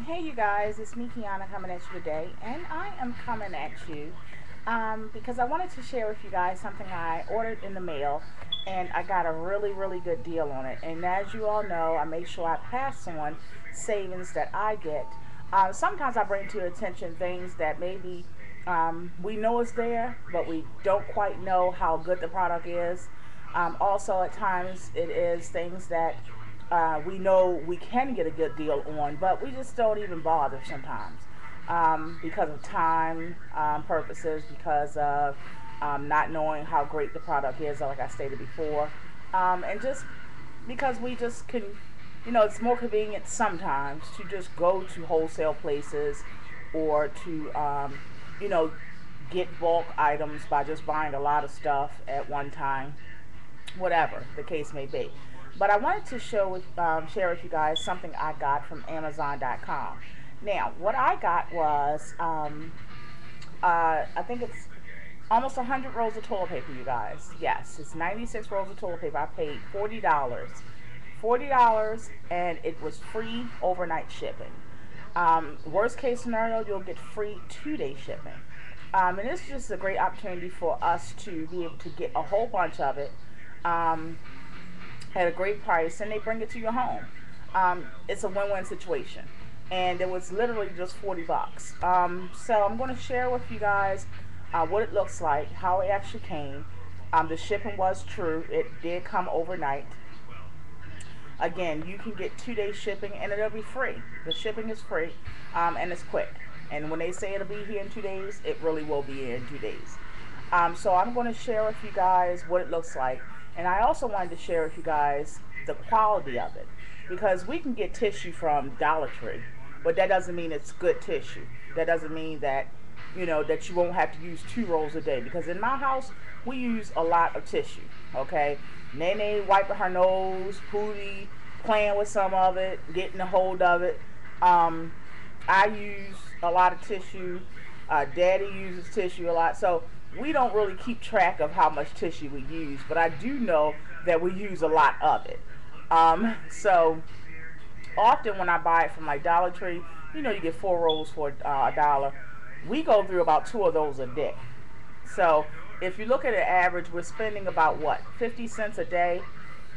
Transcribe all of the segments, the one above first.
Hey you guys, it's me Kiana coming at you today, and I am coming at you because I wanted to share with you guys something I ordered in the mail, and I got a really good deal on it. And as you all know, I make sure I pass on savings that I get. Sometimes I bring to your attention things that maybe we know is there, but we don't quite know how good the product is. Also, at times, it is things that we know we can get a good deal on, but we just don't even bother sometimes because of time purposes, because of not knowing how great the product is, like I stated before, and just because we just can, it's more convenient sometimes to just go to wholesale places or to, you know, get bulk items by just buying a lot of stuff at one time, whatever the case may be. But I wanted to share with you guys something I got from Amazon.com. Now, what I got was, I think it's almost 100 rolls of toilet paper, you guys. Yes, it's 96 rolls of toilet paper. I paid $40. $40, and it was free overnight shipping. Worst case scenario, you'll get free 2-day shipping. And this is just a great opportunity for us to be able to get a whole bunch of it. At a great price, and they bring it to your home. It's a win-win situation, and it was literally just 40 bucks. So I'm going to share with you guys what it looks like, how it actually came. The shipping was true. It did come overnight. Again, you can get 2-day shipping, and it'll be free. The shipping is free, and it's quick. And when they say it'll be here in 2 days, it really will be here in 2 days. So I'm going to share with you guys what it looks like. And I also wanted to share with you guys the quality of it. Because we can get tissue from Dollar Tree, but that doesn't mean it's good tissue. That doesn't mean that, that you won't have to use 2 rolls a day. Because in my house, we use a lot of tissue, okay? Nene wiping her nose, Pootie playing with some of it, getting a hold of it. I use a lot of tissue. Daddy uses tissue a lot. So we don't really keep track of how much tissue we use, but I do know that we use a lot of it. So often when I buy it from like Dollar Tree, you get 4 rolls for a dollar. We go through about 2 of those a day. So if you look at an average, we're spending about what, 50 cents a day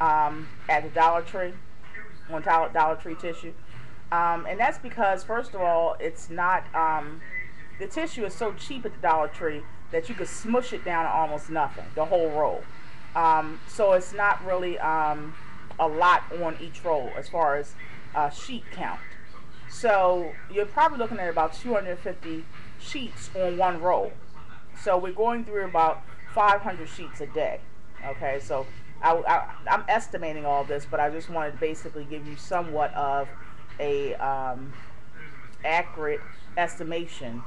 at the Dollar Tree on Dollar Tree tissue. And that's because, first of all, it's not, the tissue is so cheap at the Dollar Tree that you could smush it down to almost nothing, the whole roll. So it's not really a lot on each roll as far as sheet count. So you're probably looking at about 250 sheets on one roll. So we're going through about 500 sheets a day. Okay, so I'm estimating all this, but I just wanted to basically give you somewhat of a accurate estimation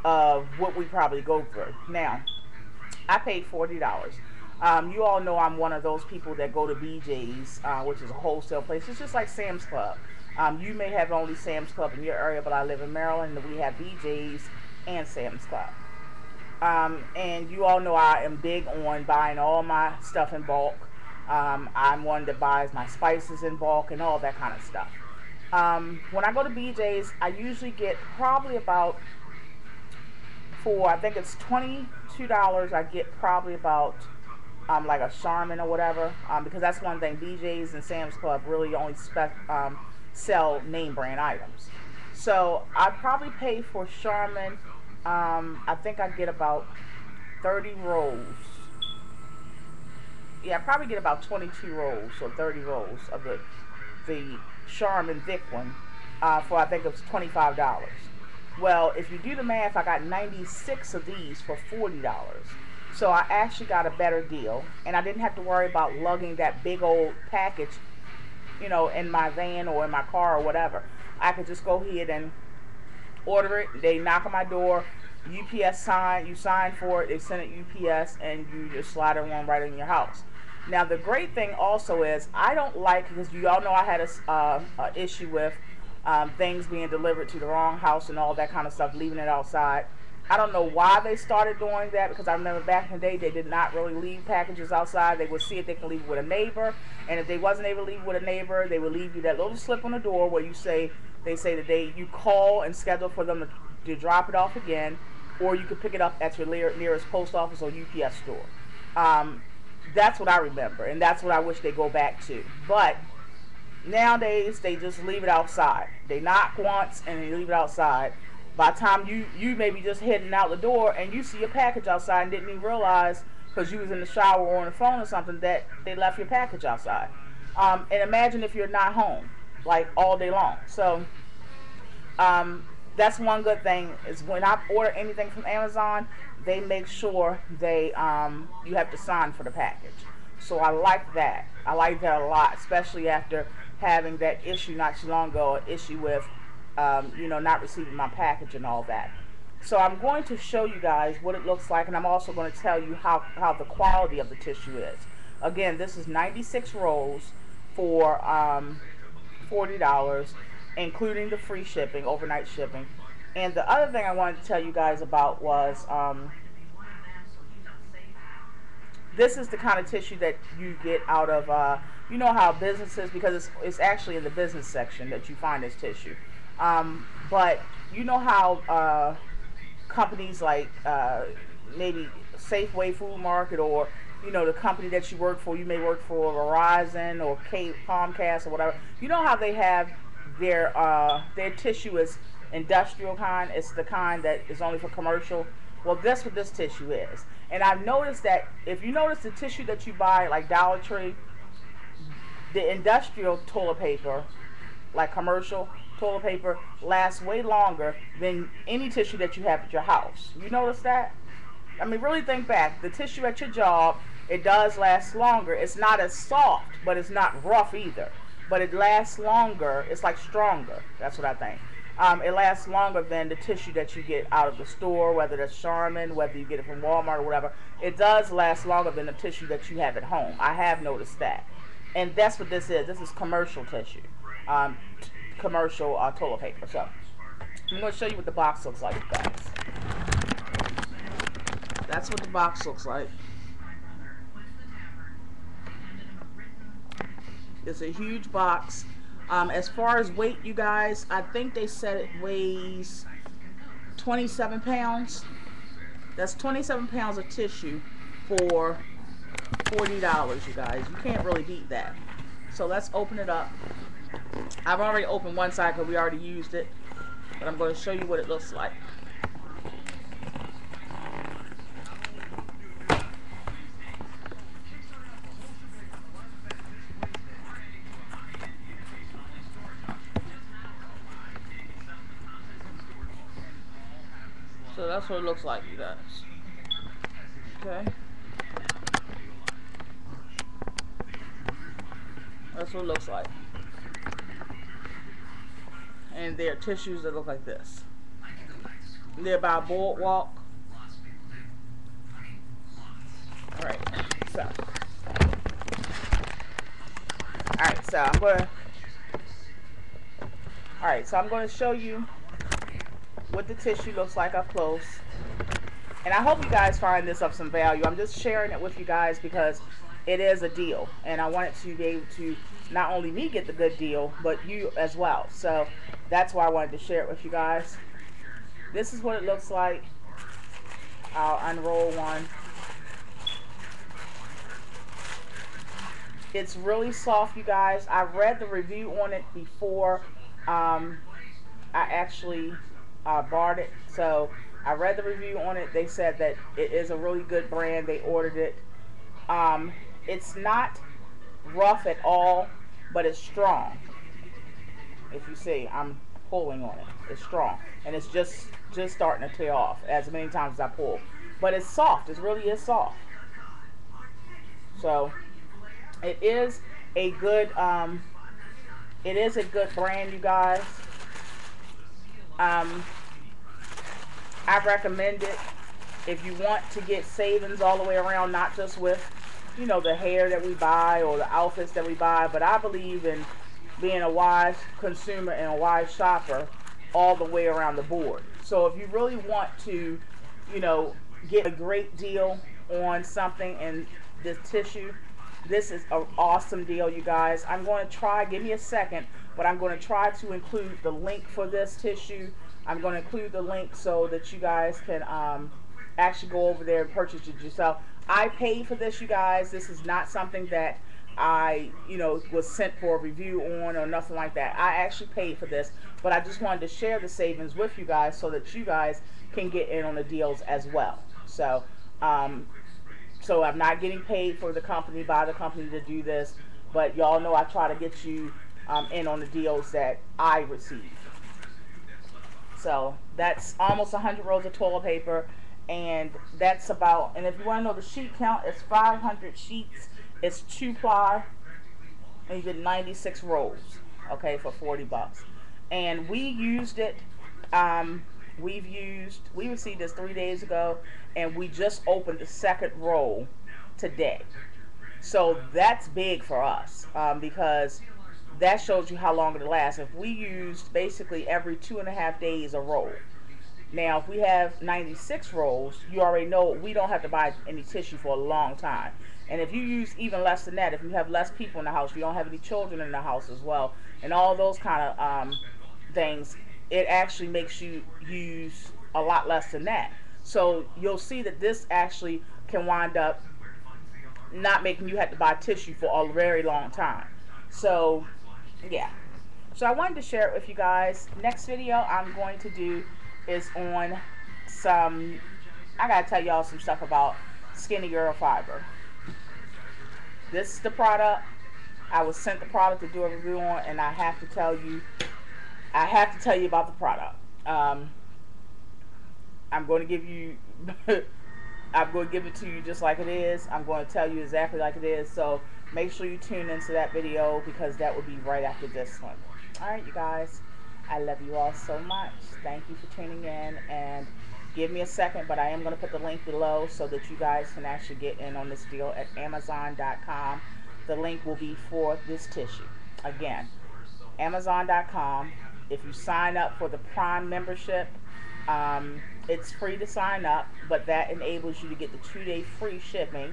of what we probably go through. Now, I paid $40. You all know I'm one of those people that go to BJ's, which is a wholesale place. It's just like Sam's Club. You may have only Sam's Club in your area, but I live in Maryland, and we have BJ's and Sam's Club. And you all know I am big on buying all my stuff in bulk. I'm one that buys my spices in bulk and all that kind of stuff. When I go to BJ's, I usually get probably about, I think it's $22, I get probably about like a Charmin or whatever, because that's one thing. BJ's and Sam's Club really only sell name brand items. So I probably pay for Charmin, I think I get about 30 rolls. Yeah, I probably get about 22 rolls or 30 rolls of the Charmin thick one for, I think it was $25. Well, if you do the math, I got 96 of these for $40. So I actually got a better deal, and I didn't have to worry about lugging that big old package, in my van or in my car or whatever. I could just go ahead and order it. They knock on my door. UPS you sign for it. They send it UPS, and you just slide it on right in your house. Now, the great thing also is I don't like, because you all know I had a issue with things being delivered to the wrong house and all that kind of stuff, leaving it outside. I don't know why they started doing that, because I remember back in the day they did not really leave packages outside. They would see if they can leave it with a neighbor, and if they wasn't able to leave it with a neighbor, they would leave you that little slip on the door where you say They say that you call and schedule for them to drop it off again, or you could pick it up at your nearest post office or UPS store. That's what I remember, and that's what I wish they go back to. But nowadays, they just leave it outside. They knock once and they leave it outside. By the time you may be just heading out the door and you see a package outside and didn't even realize, because you was in the shower or on the phone or something, that they left your package outside. And imagine if you're not home, like all day long. So that's one good thing, is when I order anything from Amazon, they make sure they you have to sign for the package. So I like that. I like that a lot, especially after having that issue not too long ago, an issue with not receiving my package and all that. So I'm going to show you guys what it looks like, and I'm also going to tell you how the quality of the tissue is. Again, this is 96 rolls for $40, including the free shipping, overnight shipping. And the other thing I wanted to tell you guys about was this is the kind of tissue that you get out of, you know how businesses, because it's actually in the business section that you find this tissue. But you know how companies like maybe Safeway Food Market, or the company that you work for, you may work for Verizon or Comcast or whatever. You know how they have their tissue is industrial kind. It's the kind that is only for commercial. Well, that's what this tissue is. And I've noticed that if you notice the tissue that you buy like Dollar Tree, the industrial toilet paper, like commercial toilet paper, lasts way longer than any tissue that you have at your house. You notice that? I mean, really think back. The tissue at your job, it does last longer. It's not as soft, but it's not rough either. But it lasts longer. It's like stronger. That's what I think. It lasts longer than the tissue that you get out of the store, whether that's Charmin, whether you get it from Walmart or whatever. It does last longer than the tissue that you have at home. I have noticed that. And that's what this is. This is commercial tissue. Commercial toilet paper. So I'm going to show you what the box looks like, guys. That's what the box looks like. It's a huge box. As far as weight, you guys, I think they said it weighs 27 pounds. That's 27 pounds of tissue for $40, you guys. You can't really beat that. So let's open it up. I've already opened one side because we already used it, but I'm going to show you what it looks like. So that's what it looks like, you guys. Okay. That's what it looks like. And there are tissues that look like this. They're by Boardwalk. Alright, so. I'm going to show you what the tissue looks like up close. And I hope you guys find this of some value. I'm just sharing it with you guys because it is a deal. And I want it to be able to not only me get the good deal, but you as well. So that's why I wanted to share it with you guys. This is what it looks like. I'll unroll one. It's really soft, you guys. I read the review on it before I actually bought it. So I read the review on it. They said that it is a really good brand. They ordered it. It's not rough at all, but it's strong. If you see, I'm pulling on it. It's strong, and it's just starting to tear off as many times as I pull. But it's soft. It really is soft. So it is a good brand, you guys. I recommend it if you want to get savings all the way around, not just with, the hair that we buy or the outfits that we buy, but I believe in being a wise consumer and a wise shopper all the way around the board. So if you really want to, get a great deal on something and this tissue, this is an awesome deal, you guys. I'm going to try, give me a second. but I'm going to try to include the link for this tissue. I'm going to include the link so that you guys can actually go over there and purchase it yourself. I paid for this, you guys. This is not something that I, was sent for a review on or nothing like that. I actually paid for this, but I just wanted to share the savings with you guys so that you guys can get in on the deals as well. So, so I'm not getting paid for the company, by the company, to do this, but y'all know I try to get you in on the deals that I receive. So that's almost 100 rolls of toilet paper, and that's about, and if you want to know the sheet count, it's 500 sheets. It's 2-ply, and you get 96 rolls, okay, for 40 bucks. And we used it, we received this 3 days ago, and we just opened the second roll today. So that's big for us, because that shows you how long it lasts. If we used basically every 2.5 days a roll. Now, if we have 96 rolls, you already know we don't have to buy any tissue for a long time. And if you use even less than that, if you have less people in the house, you don't have any children in the house as well, and all those kind of things, it actually makes you use a lot less than that. So you'll see that this actually can wind up not making you have to buy tissue for a very long time. So yeah, so I wanted to share it with you guys. Next video I'm going to do is on some, I gotta tell y'all some stuff about Skinny Girl Fiber. This is the product. I was sent the product to do a review on, and I have to tell you about the product. I'm going to give you I'm going to give it to you just like it is. I'm going to tell you exactly like it is. So make sure you tune into that video, because that will be right after this one. Alright, you guys. I love you all so much. Thank you for tuning in, and give me a second, but I am going to put the link below so that you guys can actually get in on this deal at Amazon.com. The link will be for this tissue. Again, Amazon.com. If you sign up for the Prime membership, it's free to sign up, but that enables you to get the 2-day free shipping.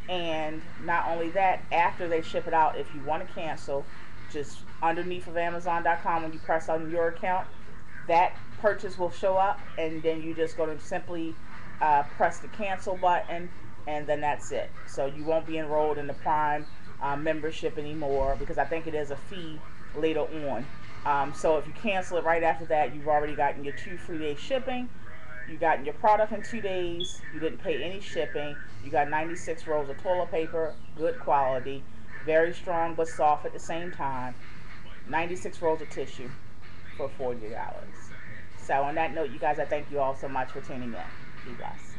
And not only that, after they ship it out, if you want to cancel, just underneath of Amazon.com, when you press on your account, that purchase will show up, and then you just go to simply press the cancel button, and then that's it. So you won't be enrolled in the Prime membership anymore, because I think it is a fee later on. So if you cancel it right after that, you've already gotten your 2 free day shipping. You got your product in 2 days. You didn't pay any shipping. You got 96 rolls of toilet paper, good quality, very strong but soft at the same time. 96 rolls of tissue for $40. So on that note, you guys, I thank you all so much for tuning in. Be blessed.